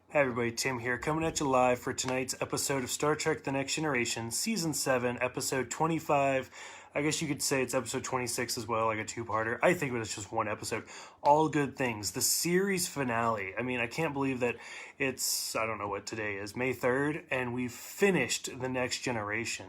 Hey everybody, Tim here, coming at you live for tonight's episode of Star Trek The Next Generation, Season 7, Episode 25. I guess you could say it's Episode 26 as well, like a two-parter. I think it was just one episode. All Good Things, the series finale. I mean, I can't believe that I don't know what today is, May 3rd, and we've finished The Next Generation.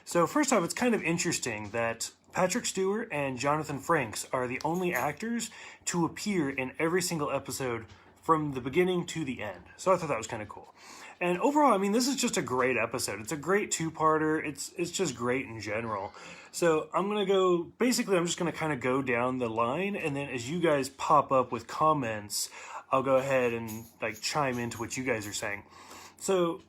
So first off, it's kind of interesting that Patrick Stewart and Jonathan Frakes are the only actors to appear in every single episode from the beginning to the end. So I thought that was kind of cool. And overall, I mean, this is just a great episode. It's a great two-parter. It's just great in general. So I'm just going to kind of go down the line, and then as you guys pop up with comments, I'll go ahead and chime into what you guys are saying. So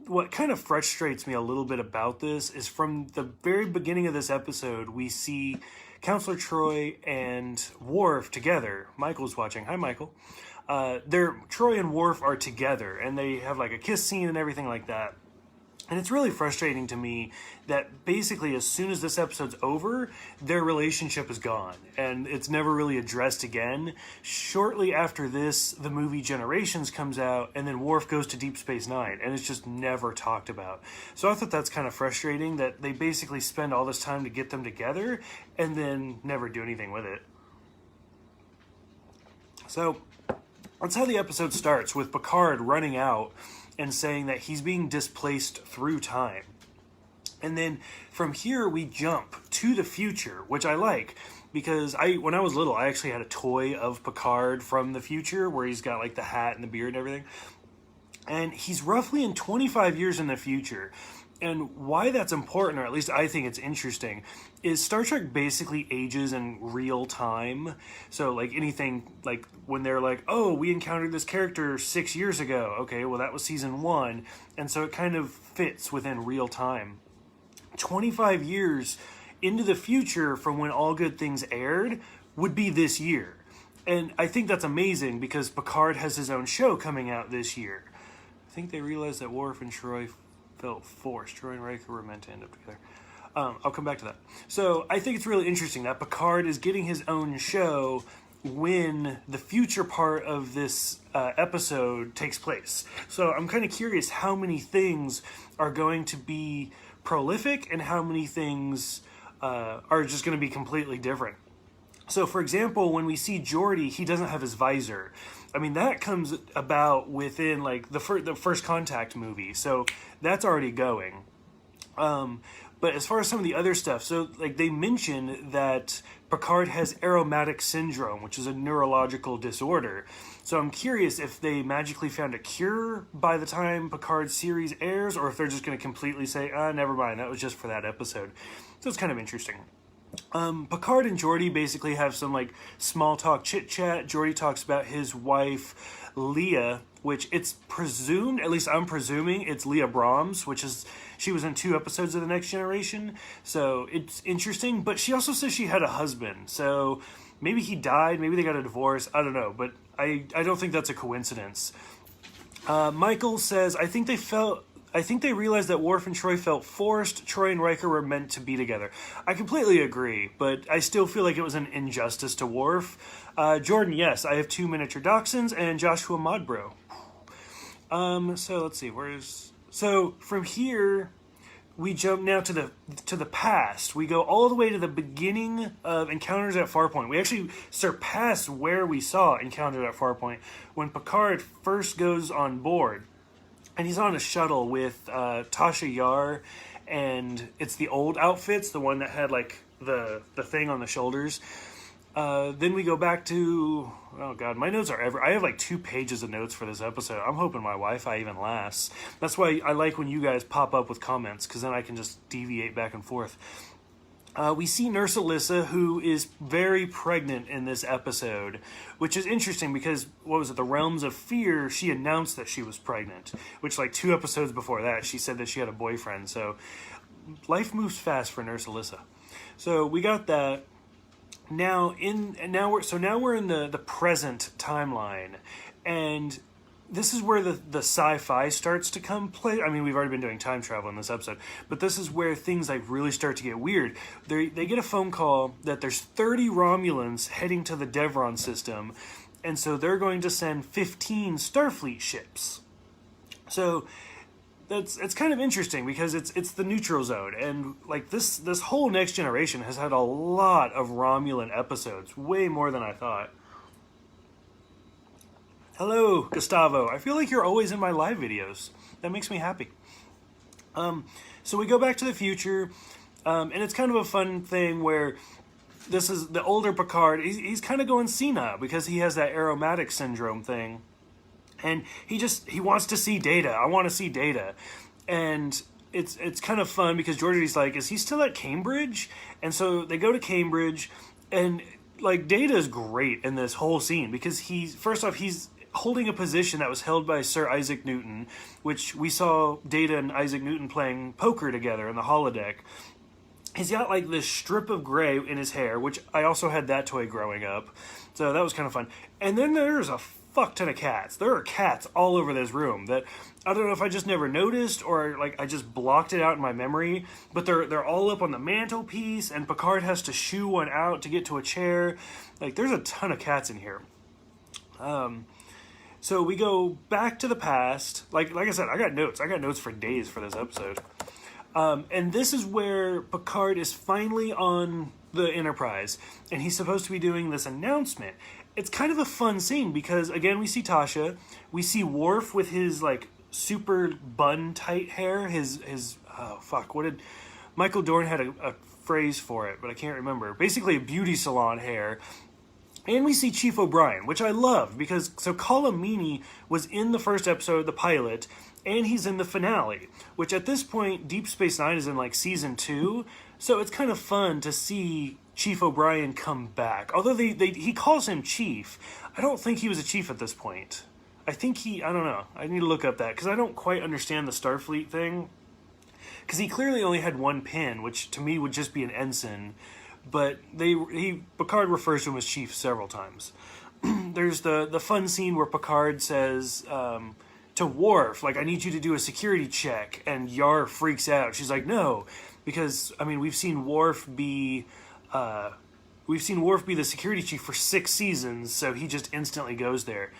what kind of frustrates me a little bit about this is from the very beginning of this episode, we see Counselor Troi and Worf together. Michael's watching. Hi, Michael. Troi and Worf are together, and they have a kiss scene and everything like that. And it's really frustrating to me that basically as soon as this episode's over, their relationship is gone, and it's never really addressed again. Shortly after this, the movie Generations comes out, and then Worf goes to Deep Space Nine, and it's just never talked about. So I thought that's kind of frustrating that they basically spend all this time to get them together, and then never do anything with it. So that's how the episode starts, with Picard running out and saying that he's being displaced through time. And then from here we jump to the future, which I like, because when I was little, I actually had a toy of Picard from the future where he's got the hat and the beard and everything. And he's roughly in 25 years in the future. And why that's important, or at least I think it's interesting, is Star Trek basically ages in real time. So anything, when they're oh, we encountered this character 6 years ago. Okay, well that was season 1. And so it kind of fits within real time. 25 years into the future from when All Good Things aired would be this year. And I think that's amazing because Picard has his own show coming out this year. I think they realized that Worf and Troi felt forced. Troi and Riker were meant to end up together. I'll come back to that. So I think it's really interesting that Picard is getting his own show when the future part of this episode takes place. So I'm kind of curious how many things are going to be prolific and how many things are just going to be completely different. So, for example, when we see Geordi, he doesn't have his visor. I mean, that comes about within, the First Contact movie. So, that's already going. But as far as some of the other stuff, so, they mention that Picard has aromatic syndrome, which is a neurological disorder. So, I'm curious if they magically found a cure by the time Picard's series airs, or if they're just going to completely say, never mind, that was just for that episode. So, it's kind of interesting. Picard and Geordi basically have some small talk chit chat. Geordi talks about his wife Leah, which it's presumed, at least I'm presuming, it's Leah Brahms, she was in 2 episodes of The Next Generation, so it's interesting. But she also says she had a husband, so maybe he died, maybe they got a divorce, I don't know, but I don't think that's a coincidence. Michael says, I think they realized that Worf and Troi felt forced. Troi and Riker were meant to be together. I completely agree, but I still feel like it was an injustice to Worf. Jordan, yes, I have 2 miniature dachshunds and Joshua Modbro. So let's see, so from here we jump now to the past. We go all the way to the beginning of Encounters at Farpoint. We actually surpass where we saw Encounters at Farpoint when Picard first goes on board. And he's on a shuttle with Tasha Yar, and it's the old outfits, the one that had the thing on the shoulders. Then we go back to, oh god, my notes are I have 2 pages of notes for this episode. I'm hoping my Wi-Fi even lasts. That's why I like when you guys pop up with comments, because then I can just deviate back and forth. We see Nurse Alyssa, who is very pregnant in this episode, which is interesting because, the Realms of Fear, she announced that she was pregnant, which 2 episodes before that, she said that she had a boyfriend, so life moves fast for Nurse Alyssa. So we got that. Now we're in the present timeline, and this is where the sci-fi starts to come play. I mean, we've already been doing time travel in this episode, but this is where things really start to get weird. They get a phone call that there's 30 Romulans heading to the Devron system, and so they're going to send 15 Starfleet ships. So it's kind of interesting because it's the neutral zone, and like this whole Next Generation has had a lot of Romulan episodes, way more than I thought. Hello, Gustavo. I feel like you're always in my live videos. That makes me happy. So we go back to the future, and it's kind of a fun thing where this is the older Picard. He's kind of going senile because he has that aromatic syndrome thing. And he wants to see Data. I want to see Data. And it's kind of fun because Geordi's like, is he still at Cambridge? And so they go to Cambridge, and like Data is great in this whole scene because he's holding a position that was held by Sir Isaac Newton, which we saw Data and Isaac Newton playing poker together in the holodeck. He's got like this strip of gray in his hair, which I also had that toy growing up. So that was kind of fun. And then there's a fuck ton of cats. There are cats all over this room that I don't know if I just never noticed or like I just blocked it out in my memory, but they're all up on the mantelpiece, and Picard has to shoo one out to get to a chair. Like there's a ton of cats in here. So we go back to the past. Like I said, I got notes for days for this episode. And this is where Picard is finally on the Enterprise, and he's supposed to be doing this announcement. It's kind of a fun scene because, again, we see Tasha, we see Worf with his, like, super bun-tight hair, Michael Dorn had a phrase for it, but I can't remember. Basically, a beauty salon hair. And we see Chief O'Brien, which I love, because, so Colm Meaney was in the first episode, the pilot, and he's in the finale, which at this point, Deep Space Nine is in, like, season 2, so it's kind of fun to see Chief O'Brien come back. Although he calls him Chief, I don't think he was a chief at this point. I don't know, I need to look up that, because I don't quite understand the Starfleet thing, because he clearly only had one pin, which to me would just be an ensign, but Picard refers to him as Chief several times. There's the fun scene where Picard says to Worf, like, I need you to do a security check, and Yar freaks out. She's like, no, because, I mean, we've seen Worf be the security chief for 6 seasons, so he just instantly goes there.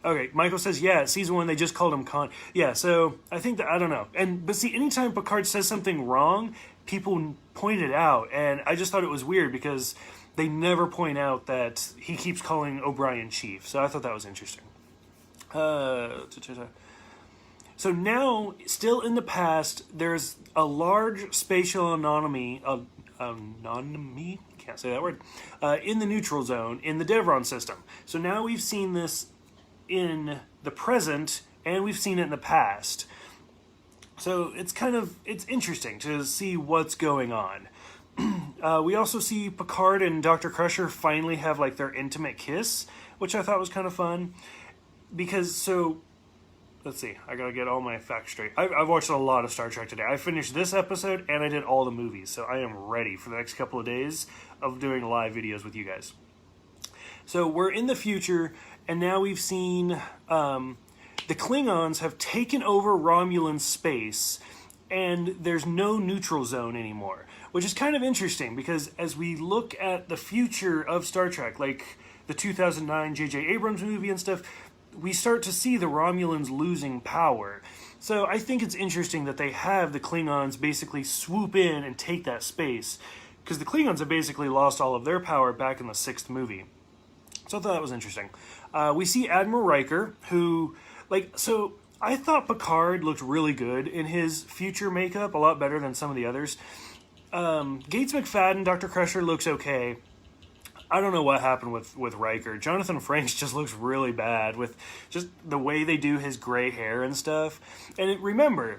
Okay, Michael says, yeah, season 1, they just called him Khan. Yeah, so I think that, I don't know. But see, anytime Picard says something wrong, people point it out, and I just thought it was weird because they never point out that he keeps calling O'Brien Chief, so I thought that was interesting. So now, still in the past, there's a large spatial anomaly, can't say that word, in the neutral zone, in the Devron system. So now we've seen this in the present, and we've seen it in the past. So it's interesting to see what's going on. We also see Picard and Dr. Crusher finally have like their intimate kiss, which I thought was kind of fun. Because, so, let's see, I gotta get all my facts straight. I've watched a lot of Star Trek today. I finished this episode, and I did all the movies, so I am ready for the next couple of days of doing live videos with you guys. So we're in the future, and now we've seen the Klingons have taken over Romulan space, and there's no neutral zone anymore, which is kind of interesting, because as we look at the future of Star Trek, like the 2009 J.J. Abrams movie and stuff, we start to see the Romulans losing power. So I think it's interesting that they have the Klingons basically swoop in and take that space, because the Klingons have basically lost all of their power back in the 6th movie. So I thought that was interesting. We see Admiral Riker, who, so I thought Picard looked really good in his future makeup, a lot better than some of the others. Gates McFadden, Dr. Crusher looks okay. I don't know what happened with Riker. Jonathan Frakes just looks really bad with just the way they do his gray hair and stuff. And remember,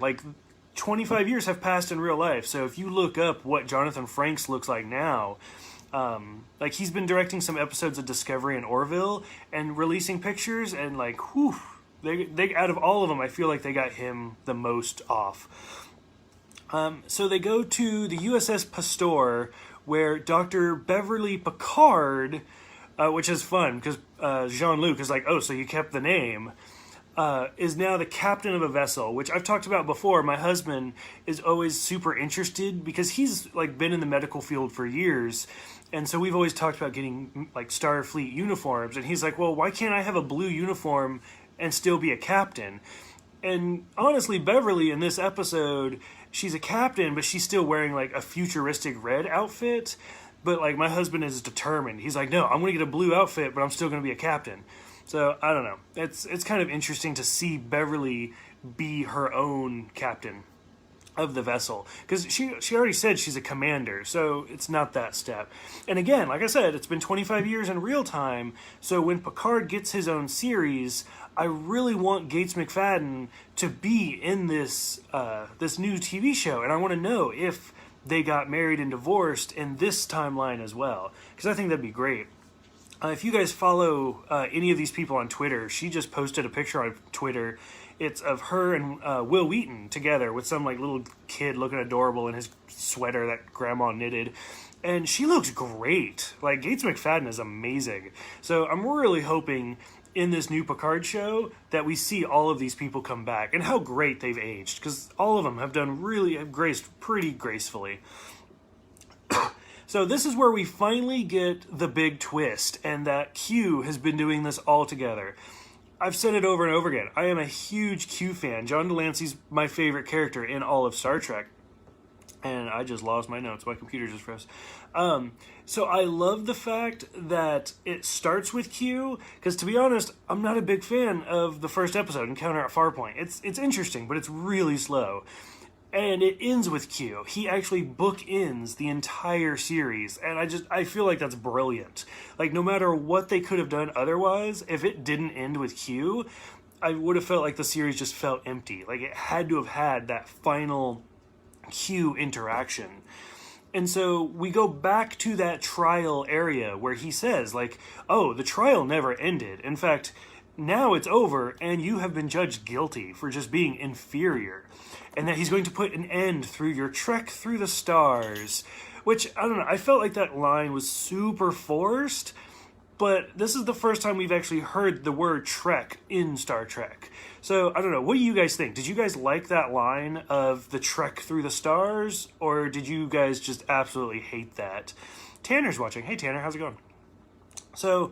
25 years have passed in real life, so if you look up what Jonathan Frakes looks like now, he's been directing some episodes of Discovery and Orville and releasing pictures, and they out of all of them, I feel like they got him the most off. So they go to the USS Pasteur, where Dr. Beverly Picard, which is fun, because Jean-Luc is like, oh, so you kept the name, is now the captain of a vessel, which I've talked about before. My husband is always super interested, because he's been in the medical field for years, and so we've always talked about getting Starfleet uniforms, and he's like, well, why can't I have a blue uniform and still be a captain. And honestly, Beverly in this episode, she's a captain, but she's still wearing like a futuristic red outfit. But like my husband is determined. He's like, no, I'm going to get a blue outfit, but I'm still going to be a captain. So I don't know. It's kind of interesting to see Beverly be her own captain of the vessel, because she already said she's a commander, so it's not that step. And again, like I said, it's been 25 years in real time, so when Picard gets his own series, I really want Gates McFadden to be in this this new TV show, and I want to know if they got married and divorced in this timeline as well, because I think that'd be great. If you guys follow any of these people on Twitter, she just posted a picture on Twitter. It's of her and Will Wheaton together with some like little kid looking adorable in his sweater that grandma knitted. And she looks great. Like, Gates McFadden is amazing. So I'm really hoping in this new Picard show that we see all of these people come back and how great they've aged, because all of them have graced pretty gracefully. So this is where we finally get the big twist, and that Q has been doing this all together. I've said it over and over again. I am a huge Q fan. John Delancey's my favorite character in all of Star Trek. And I just lost my notes. My computer just froze. So I love the fact that it starts with Q, because to be honest, I'm not a big fan of the first episode, Encounter at Farpoint. It's interesting, but it's really slow. And it ends with Q. He actually bookends the entire series, and I feel like that's brilliant. Like, no matter what they could have done otherwise, if it didn't end with Q, I would have felt like the series just felt empty. Like, it had to have had that final Q interaction. And so we go back to that trial area where he says, like, oh, the trial never ended. In fact, now it's over, and you have been judged guilty for just being inferior. And that he's going to put an end through your trek through the stars. Which, I don't know, I felt like that line was super forced, but this is the first time we've actually heard the word trek in Star Trek. So, I don't know, what do you guys think? Did you guys like that line of the trek through the stars, or did you guys just absolutely hate that? Tanner's watching. Hey, Tanner, how's it going? So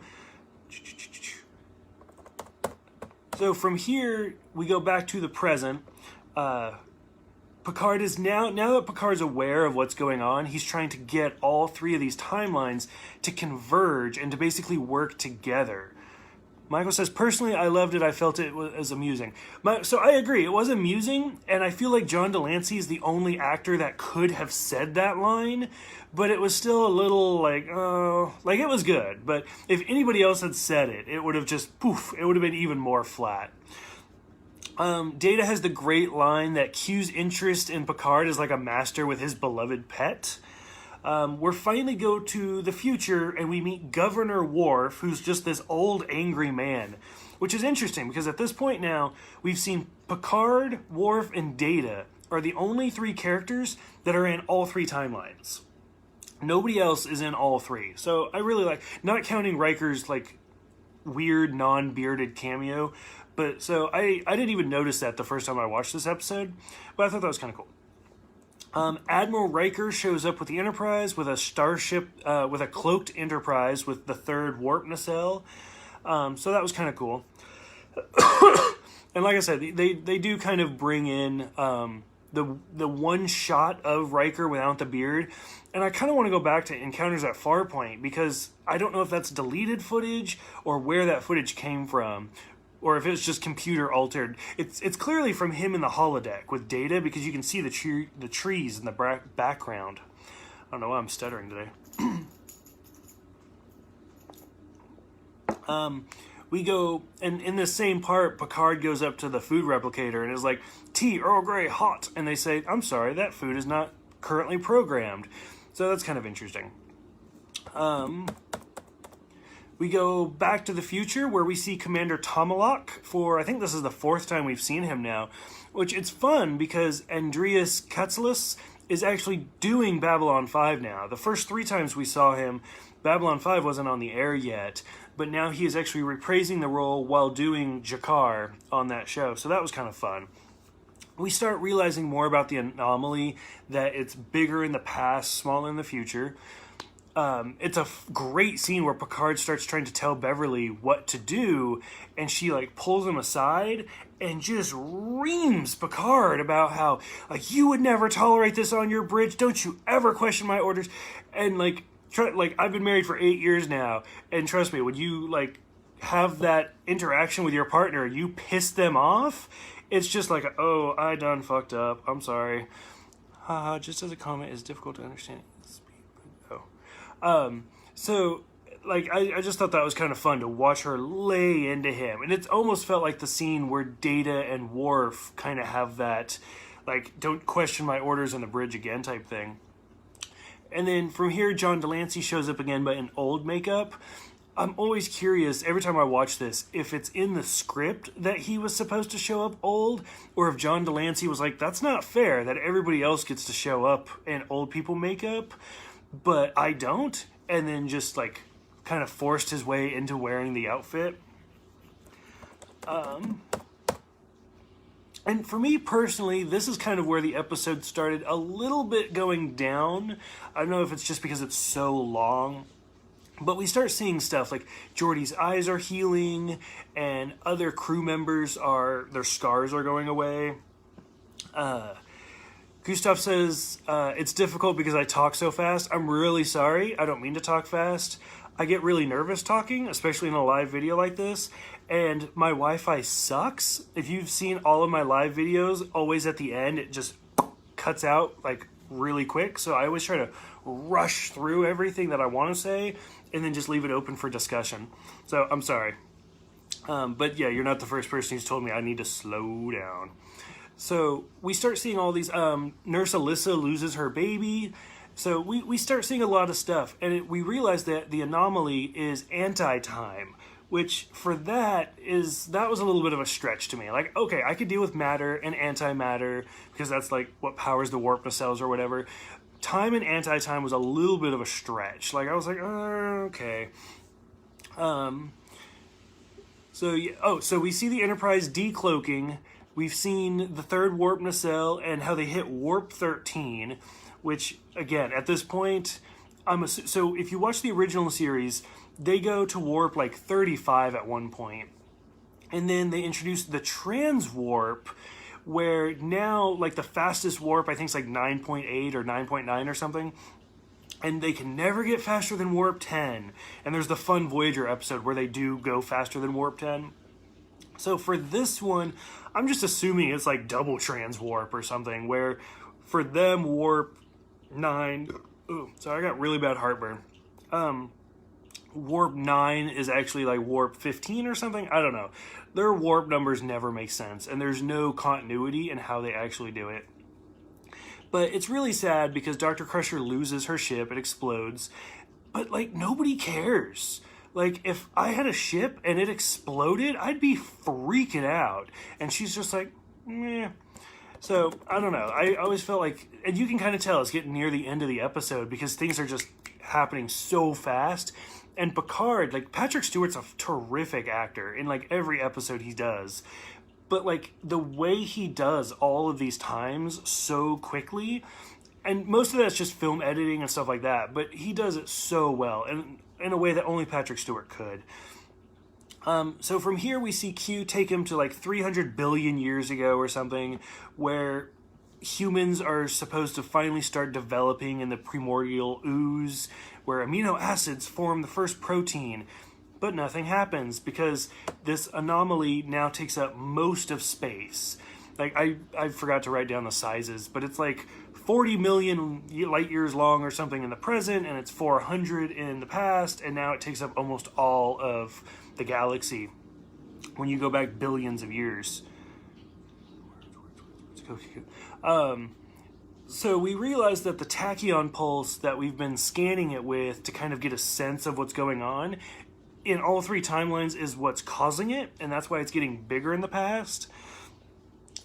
from here, we go back to the present. Picard is now that Picard's aware of what's going on, he's trying to get all three of these timelines to converge and to basically work together. Michael says, personally, I loved it. I felt it was amusing. So I agree. It was amusing, and I feel like John Delancey is the only actor that could have said that line, but it was still a little like it was good. But if anybody else had said it, it would have just, poof, it would have been even more flat. Data has the great line that Q's interest in Picard is like a master with his beloved pet. We're finally go to the future and we meet Governor Worf, who's just this old angry man, which is interesting because at this point now we've seen Picard, Worf, and Data are the only three characters that are in all three timelines. Nobody else is in all three. So I really like, not counting Riker's like weird non-bearded cameo, but so I didn't even notice that the first time I watched this episode, but I thought that was kind of cool. Admiral Riker shows up with the Enterprise with a starship, with a cloaked Enterprise with the third warp nacelle. So that was kind of cool. And like I said, they do kind of bring in the one shot of Riker without the beard. And I kind of want to go back to Encounters at Farpoint because I don't know if that's deleted footage or where that footage came from, or if it's just computer altered. It's clearly from him in the holodeck with Data because you can see the trees in the background. I don't know why I'm stuttering today. We go, and in the same part, Picard goes up to the food replicator and is like, tea, Earl Grey, hot. And they say, I'm sorry, that food is not currently programmed. So that's kind of interesting. We go back to the future where we see Commander Tomalak for, I think this is the fourth time we've seen him now, which it's fun because Andreas Katsulas is actually doing Babylon 5 now. The first three times we saw him, Babylon 5 wasn't on the air yet, but now he is actually reprising the role while doing Jakar on that show, so that was kind of fun. We start realizing more about the anomaly, that it's bigger in the past, smaller in the future. it's a great scene where Picard starts trying to tell Beverly what to do, and she like pulls him aside and just reams Picard about how like you would never tolerate this on your bridge. Don't you ever question my orders? And like I've been married for 8 years now, and trust me, when you like have that interaction with your partner, you piss them off. It's just like, oh, I done fucked up. I'm sorry. Haha, just as a comment, it's difficult to understand. So, like, I just thought that was kind of fun to watch her lay into him. And it almost felt like the scene where Data and Worf kind of have that, like, don't question my orders on the bridge again type thing. And then from here, John Delancey shows up again, but in old makeup. I'm always curious, every time I watch this, if it's in the script that he was supposed to show up old, or if John Delancey was like, that's not fair, that everybody else gets to show up in old people makeup, but I don't, and then just, like, kind of forced his way into wearing the outfit. And for me personally, this is kind of where the episode started a little bit going down. I don't know if it's just because it's so long, but we start seeing stuff like Geordi's eyes are healing, and other crew members their scars are going away. Gustav says, it's difficult because I talk so fast. I'm really sorry. I don't mean to talk fast. I get really nervous talking, especially in a live video like this. And my Wi-Fi sucks. If you've seen all of my live videos, always at the end, it just cuts out like really quick. So I always try to rush through everything that I want to say and then just leave it open for discussion. So I'm sorry. But yeah, you're not the first person who's told me I need to slow down. So we start seeing all these, Nurse Alyssa loses her baby. So we start seeing a lot of stuff, and we realize that the anomaly is anti-time, which for that was a little bit of a stretch to me. Like, okay, I could deal with matter and antimatter because that's like what powers the warp nacelles or whatever. Time and anti-time was a little bit of a stretch. Like, I was like, okay. So we see the Enterprise decloaking. We've seen the third warp nacelle and how they hit warp 13, which, again, at this point, so if you watch the original series, they go to warp like 35 at one point. And then they introduce the transwarp, where now, like, the fastest warp, I think, is like 9.8 or 9.9 or something. And they can never get faster than warp 10. And there's the Fun Voyager episode where they do go faster than warp 10. So for this one, I'm just assuming it's like double transwarp or something, where for them, warp 9... Ooh, sorry, I got really bad heartburn. Warp 9 is actually like warp 15 or something. I don't know. Their warp numbers never make sense, and there's no continuity in how they actually do it. But it's really sad because Dr. Crusher loses her ship, it explodes, but like nobody cares. Like, if I had a ship and it exploded, I'd be freaking out. And she's just like, meh. So, I don't know. I always felt like, and you can kind of tell it's getting near the end of the episode because things are just happening so fast. And Picard, like, Patrick Stewart's a terrific actor in, like, every episode he does. But, like, the way he does all of these times so quickly, and most of that's just film editing and stuff like that, but he does it so well, and in a way that only Patrick Stewart could. So from here we see Q take him to like 300 billion years ago or something, where humans are supposed to finally start developing in the primordial ooze, where amino acids form the first protein. But nothing happens because this anomaly now takes up most of space. Like, I forgot to write down the sizes, but it's like 40 million light years long or something in the present, and it's 400 in the past, and now it takes up almost all of the galaxy when you go back billions of years. So we realize that the tachyon pulse that we've been scanning it with to kind of get a sense of what's going on in all three timelines is what's causing it, and that's why it's getting bigger in the past.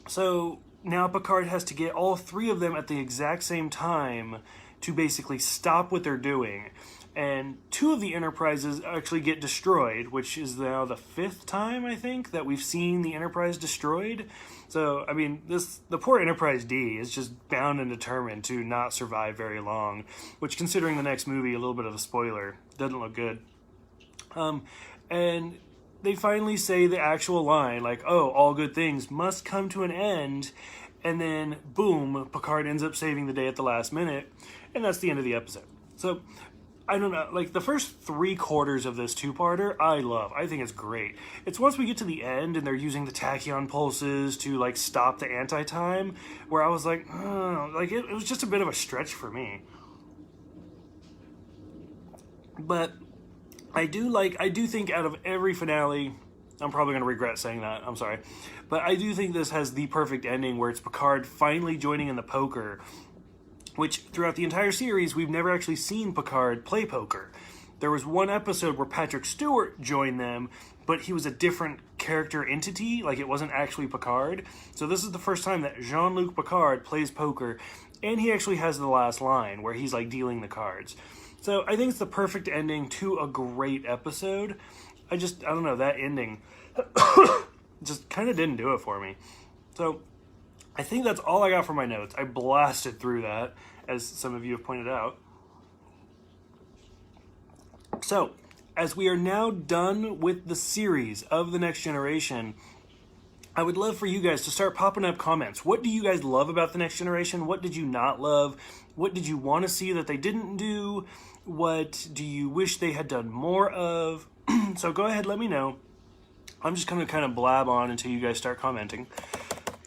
So now Picard has to get all three of them at the exact same time to basically stop what they're doing. and 2 of the Enterprises actually get destroyed, which is now the 5th time, I think, that we've seen the Enterprise destroyed. So, I mean, the poor Enterprise D is just bound and determined to not survive very long, which, considering the next movie, a little bit of a spoiler, doesn't look good. And they finally say the actual line, like, oh, all good things must come to an end, and then, boom, Picard ends up saving the day at the last minute, and that's the end of the episode. So, I don't know, like, the first 3/4 of this 2-parter, I love. I think it's great. It's once we get to the end and they're using the tachyon pulses to, like, stop the anti-time, where I was like, oh, like, it was just a bit of a stretch for me. But I do think out of every finale, I'm probably going to regret saying that, I'm sorry, but I do think this has the perfect ending where it's Picard finally joining in the poker, which throughout the entire series, we've never actually seen Picard play poker. There was one episode where Patrick Stewart joined them, but he was a different character entity, like it wasn't actually Picard. So this is the first time that Jean-Luc Picard plays poker, and he actually has the last line where he's like dealing the cards. So I think it's the perfect ending to a great episode. I don't know, that ending just kind of didn't do it for me. So I think that's all I got for my notes. I blasted through that, as some of you have pointed out. So, as we are now done with the series of The Next Generation, I would love for you guys to start popping up comments. What do you guys love about The Next Generation? What did you not love? What did you want to see that they didn't do? What do you wish they had done more of? So go ahead, let me know. I'm just going to kind of blab on until you guys start commenting.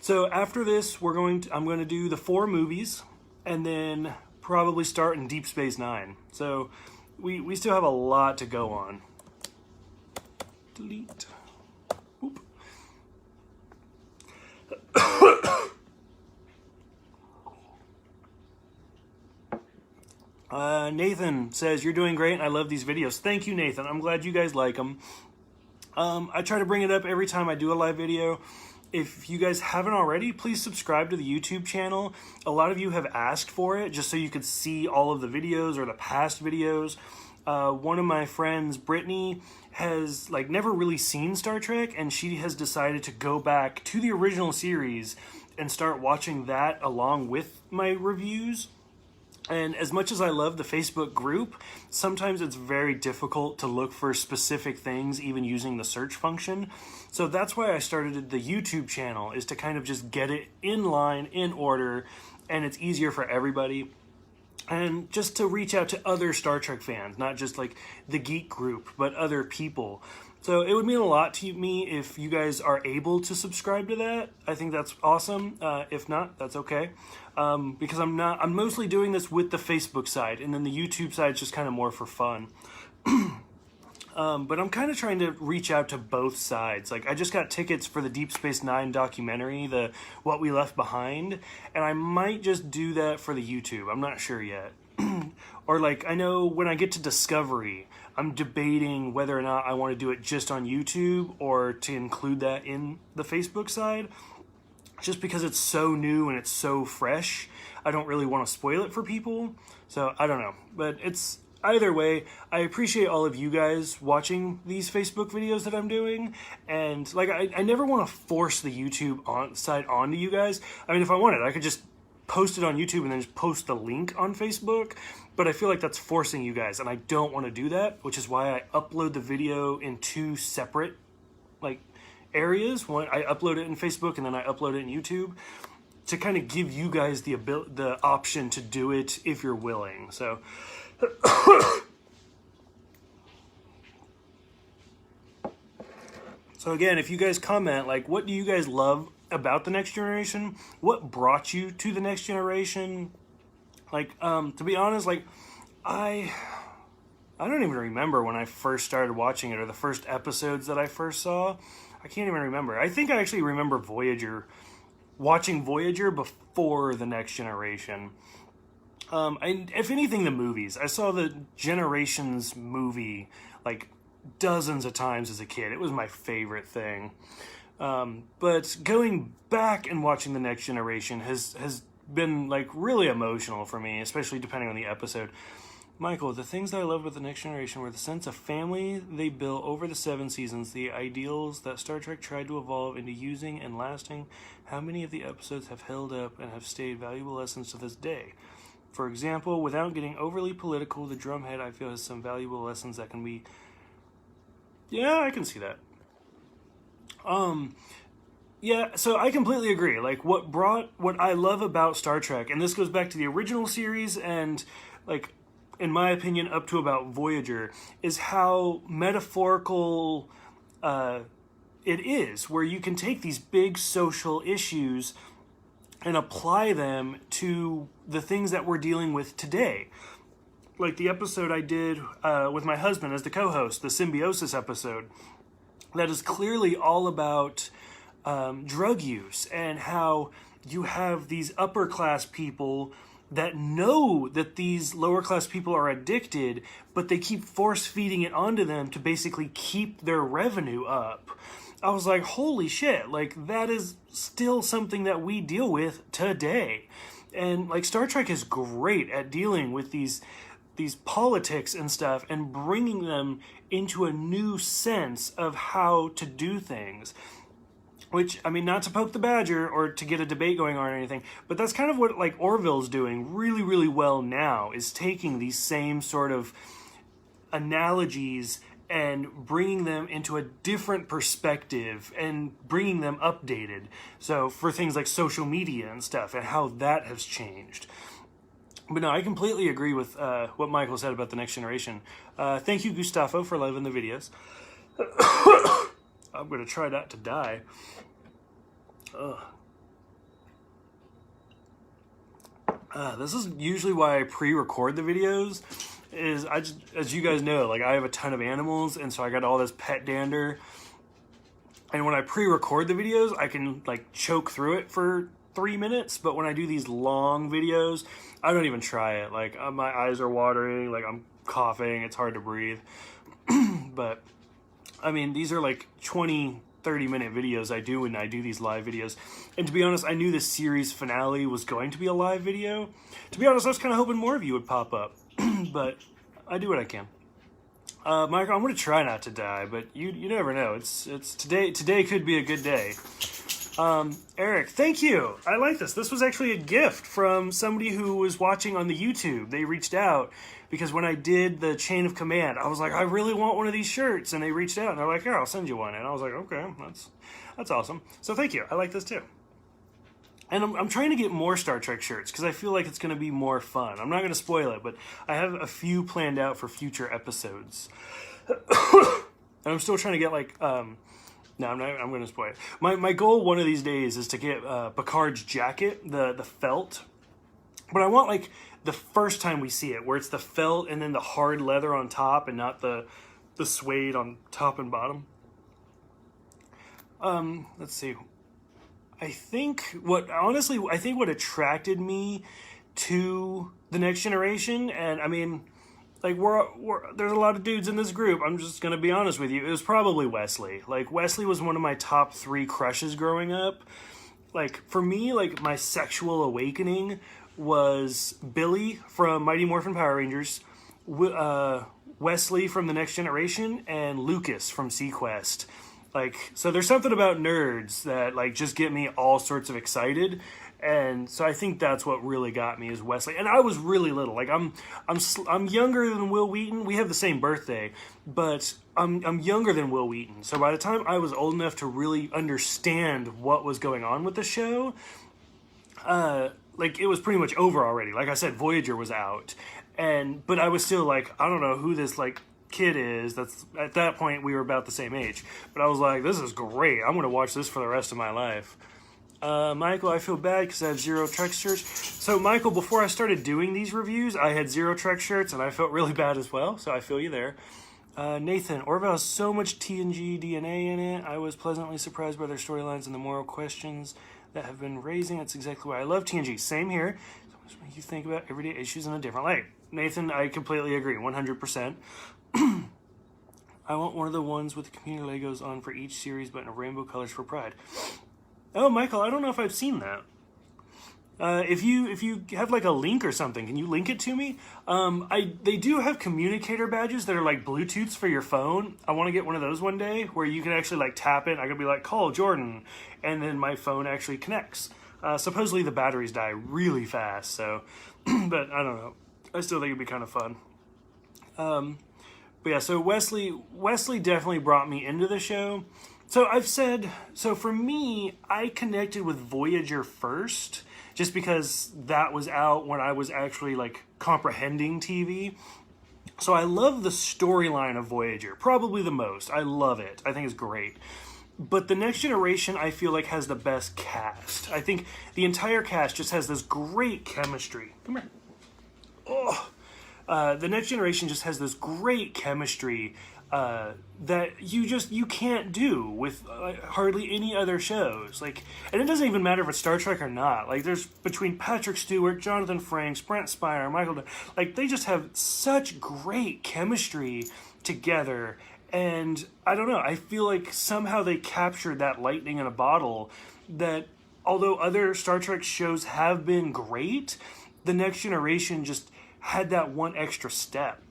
So after this, I'm going to do the 4 movies, and then probably start in Deep Space Nine. So we still have a lot to go on. Delete. Oop. Nathan says, you're doing great, and I love these videos. Thank you, Nathan. I'm glad you guys like them. I try to bring it up every time I do a live video. If you guys haven't already, please subscribe to the YouTube channel. A lot of you have asked for it just so you could see all of the videos or the past videos. One of my friends, Brittany, has never really seen Star Trek, and she has decided to go back to the original series and start watching that along with my reviews. And as much as I love the Facebook group, sometimes it's very difficult to look for specific things, even using the search function. So that's why I started the YouTube channel, is to kind of just get it in line, in order, and it's easier for everybody. And just to reach out to other Star Trek fans, not just like the geek group, but other people. So it would mean a lot to me if you guys are able to subscribe to that. I think that's awesome. If not, that's okay. Because I'm mostly doing this with the Facebook side, and then the YouTube side is just kind of more for fun. But I'm kind of trying to reach out to both sides. Like, I just got tickets for the Deep Space Nine documentary, the What We Left Behind, and I might just do that for the YouTube. I'm not sure yet. Or I know when I get to Discovery, I'm debating whether or not I want to do it just on YouTube or to include that in the Facebook side. Just because it's so new and it's so fresh, I don't really want to spoil it for people. So, I don't know. But it's either way, I appreciate all of you guys watching these Facebook videos that I'm doing. And, I never want to force the YouTube side onto you guys. I mean, if I wanted, I could just post it on YouTube and then just post the link on Facebook. But I feel like that's forcing you guys, and I don't want to do that, which is why I upload the video in 2 separate, areas. One, I upload it in Facebook, and then I upload it in YouTube to kind of give you guys the option to do it if you're willing. So, so again, if you guys comment, what do you guys love about The Next Generation? What brought you to The Next Generation? To be honest, I don't even remember when I first started watching it, or the first episodes that I first saw. I can't even remember. I think I actually remember watching Voyager before The Next Generation. If anything, the movies. I saw the Generations movie, dozens of times as a kid. It was my favorite thing. But going back and watching The Next Generation has been really emotional for me, especially depending on the episode. Michael, the things that I loved with The Next Generation were the sense of family they built over the 7 seasons, the ideals that Star Trek tried to evolve into using and lasting. How many of the episodes have held up and have stayed valuable lessons to this day? For example, without getting overly political, the Drumhead, I feel, has some valuable lessons that can be... Yeah, I can see that. Yeah, so I completely agree. Like, what I love about Star Trek, and this goes back to the original series and, like, in my opinion, up to about Voyager, is how metaphorical it is, where you can take these big social issues and apply them to the things that we're dealing with today. Like the episode I did with my husband as the co-host, the symbiosis episode, that is clearly all about drug use and how you have these upper class people that know that these lower class people are addicted, but they keep force feeding it onto them to basically keep their revenue up. I was like, holy shit, like that is still something that we deal with today. And like Star Trek is great at dealing with these politics and stuff and bringing them into a new sense of how to do things. Which, I mean, not to poke the badger or to get a debate going on or anything, but that's kind of what, like, Orville's doing really, really well now, is taking these same sort of analogies and bringing them into a different perspective and bringing them updated. So, for things like social media and stuff and how that has changed. But no, I completely agree with what Michael said about The Next Generation. Thank you, Gustavo, for loving the videos. I'm going to try not to die. This is usually why I pre-record the videos. As you guys know, like I have a ton of animals, and so I got all this pet dander. And when I pre-record the videos, I can like choke through it for 3 minutes. But when I do these long videos, I don't even try it. Like my eyes are watering, like I'm coughing, it's hard to breathe. But I mean, these are like 20, 30-minute videos I do when I do these live videos. And to be honest, I knew this series finale was going to be a live video. To be honest, I was kind of hoping more of you would pop up. But I do what I can. Michael, I'm going to try not to die, but you never know. It's today could be a good day. Eric, thank you. I like this. This was actually a gift from somebody who was watching on the YouTube. They reached out because when I did the chain of command, I was like, I really want one of these shirts. And they reached out and they're like, here, I'll send you one. And I was like, okay, that's awesome. So thank you. I like this too. And I'm trying to get more Star Trek shirts because I feel like it's going to be more fun. I'm not going to spoil it, but I have a few planned out for future episodes. And I'm still trying to get like... No, I'm going to spoil it. My goal one of these days is to get Picard's jacket, the felt. But I want, like, the first time we see it, where it's the felt and then the hard leather on top and not the suede on top and bottom. Let's see. I think what attracted me to The Next Generation, and, I mean... Like, there's a lot of dudes in this group. I'm just going to be honest with you. It was probably Wesley. Like, Wesley was one of my top 3 crushes growing up. Like, for me, like, my sexual awakening was Billy from Mighty Morphin Power Rangers, Wesley from The Next Generation, and Lucas from Sequest. Like, so there's something about nerds that, like, just get me all sorts of excited. And so I think that's what really got me is Wesley. And I was really little. Like I'm younger than Will Wheaton. We have the same birthday, but I'm younger than Will Wheaton. So by the time I was old enough to really understand what was going on with the show, like it was pretty much over already. Like I said, Voyager was out, but I was still like, I don't know who this like kid is. That's at that point we were about the same age. But I was like, this is great. I'm gonna watch this for the rest of my life. Michael, I feel bad because I have 0 Trek shirts. So, Michael, before I started doing these reviews, I had 0 Trek shirts, and I felt really bad as well, so I feel you there. Nathan, Orville has so much TNG DNA in it. I was pleasantly surprised by their storylines and the moral questions that have been raising. That's exactly why I love TNG. Same here. So much make you think about everyday issues in a different light. Nathan, I completely agree, 100%. I want one of the ones with the community Legos on for each series, but in rainbow colors for Pride. Oh, Michael, I don't know if I've seen that. If you have like a link or something, can you link it to me? They do have communicator badges that are like Bluetooths for your phone. I want to get one of those one day where you can actually like tap it. I could be like, call Jordan, and then my phone actually connects. Supposedly the batteries die really fast, so but I don't know. I still think it'd be kind of fun. But yeah, so Wesley definitely brought me into the show. So for me, I connected with Voyager first, just because that was out when I was actually like comprehending TV. So I love the storyline of Voyager, probably the most. I love it. I think it's great. But the Next Generation, I feel like, has the best cast. I think the entire cast just has this great chemistry. Come here. Oh. The Next Generation just has this great chemistry that you can't do with hardly any other shows. Like, and it doesn't even matter if it's Star Trek or not. Like, there's between Patrick Stewart, Jonathan Frakes, Brent Spiner, Michael, like they just have such great chemistry together. And I don't know, I feel like somehow they captured that lightning in a bottle. That although other Star Trek shows have been great, the Next Generation just had that one extra step.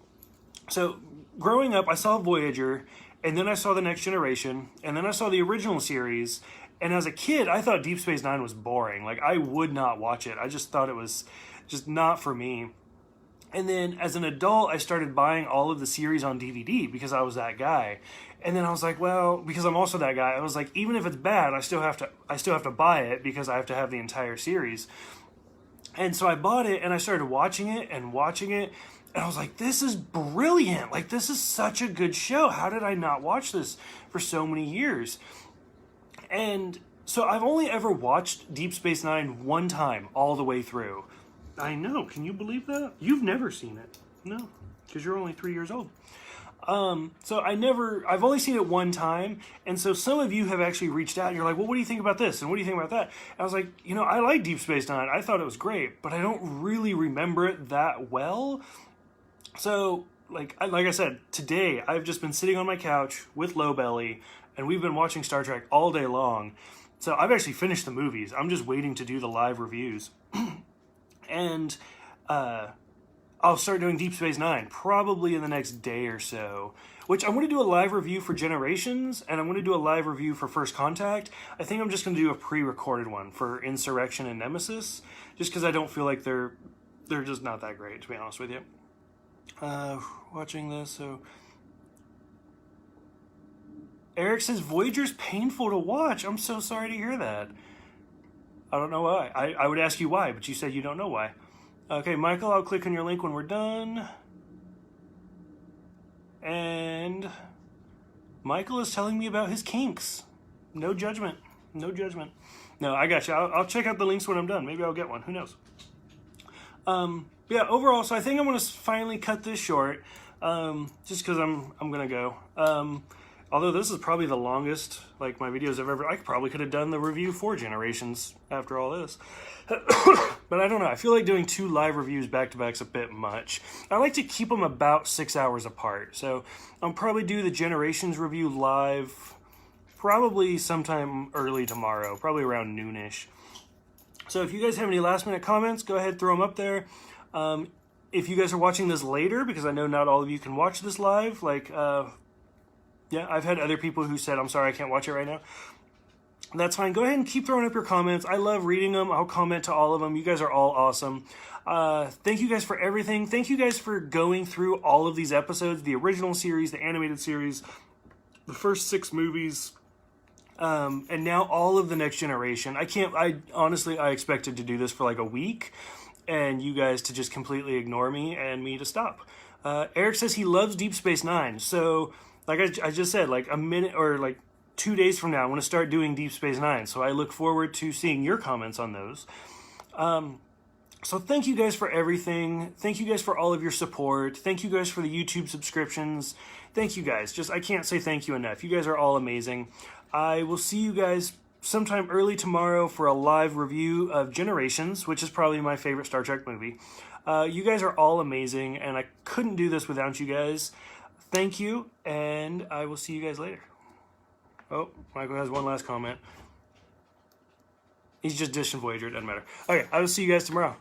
So growing up, I saw Voyager, and then I saw the Next Generation, and then I saw the original series. And as a kid, I thought Deep Space Nine was boring. Like, I would not watch it. I just thought it was just not for me. And then as an adult, I started buying all of the series on DVD because I was that guy. And then I was like, well, because I'm also that guy, I was like, even if it's bad, I still have to buy it because I have to have the entire series. And so I bought it and I started watching it. And I was like, this is brilliant. Like, this is such a good show. How did I not watch this for so many years? And so I've only ever watched Deep Space Nine one time all the way through. I know. Can you believe that? You've never seen it. No, because you're only 3 years old. So I've only seen it one time. And so some of you have actually reached out and you're like, well, what do you think about this? And what do you think about that? And I was like, I like Deep Space Nine. I thought it was great, but I don't really remember it that well. So like I said, today I've just been sitting on my couch with Low Belly and we've been watching Star Trek all day long. So I've actually finished the movies. I'm just waiting to do the live reviews. And I'll start doing Deep Space Nine probably in the next day or so, which I'm going to do a live review for Generations, and I'm going to do a live review for First Contact. I think I'm just going to do a pre-recorded one for Insurrection and Nemesis, just because I don't feel like they're just not that great, to be honest with you. Watching this, so Eric says Voyager's painful to watch. I'm so sorry to hear that. I don't know why. I would ask you why, but you said you don't know why. Okay, Michael, I'll click on your link when we're done. And Michael is telling me about his kinks. No judgment. No judgment. No, I got you. I'll check out the links when I'm done. Maybe I'll get one. Who knows? Yeah, overall, so I think I'm going to finally cut this short. Just because I'm going to go. Although this is probably the longest, like, my videos I've ever... I probably could have done the review for Generations after all this. But I don't know. I feel like doing 2 live reviews back-to-back's a bit much. I like to keep them about 6 hours apart. So I'll probably do the Generations review live probably sometime early tomorrow, probably around noonish. So if you guys have any last-minute comments, go ahead, throw them up there. If you guys are watching this later, because I know not all of you can watch this live, like... yeah, I've had other people who said, I'm sorry, I can't watch it right now. That's fine. Go ahead and keep throwing up your comments. I love reading them. I'll comment to all of them. You guys are all awesome. Thank you guys for everything. Thank you guys for going through all of these episodes, the original series, the animated series, the first 6 movies, and now all of the Next Generation. Honestly, I expected to do this for like a week, and you guys to just completely ignore me and me to stop. Eric says he loves Deep Space Nine, so... Like I just said, like a minute or like 2 days from now, I'm going to start doing Deep Space Nine. So I look forward to seeing your comments on those. So thank you guys for everything. Thank you guys for all of your support. Thank you guys for the YouTube subscriptions. Thank you guys. I can't say thank you enough. You guys are all amazing. I will see you guys sometime early tomorrow for a live review of Generations, which is probably my favorite Star Trek movie. You guys are all amazing, and I couldn't do this without you guys. Thank you, and I will see you guys later. Oh, Michael has one last comment. He's just dishing Voyager. It doesn't matter. Okay, I will see you guys tomorrow.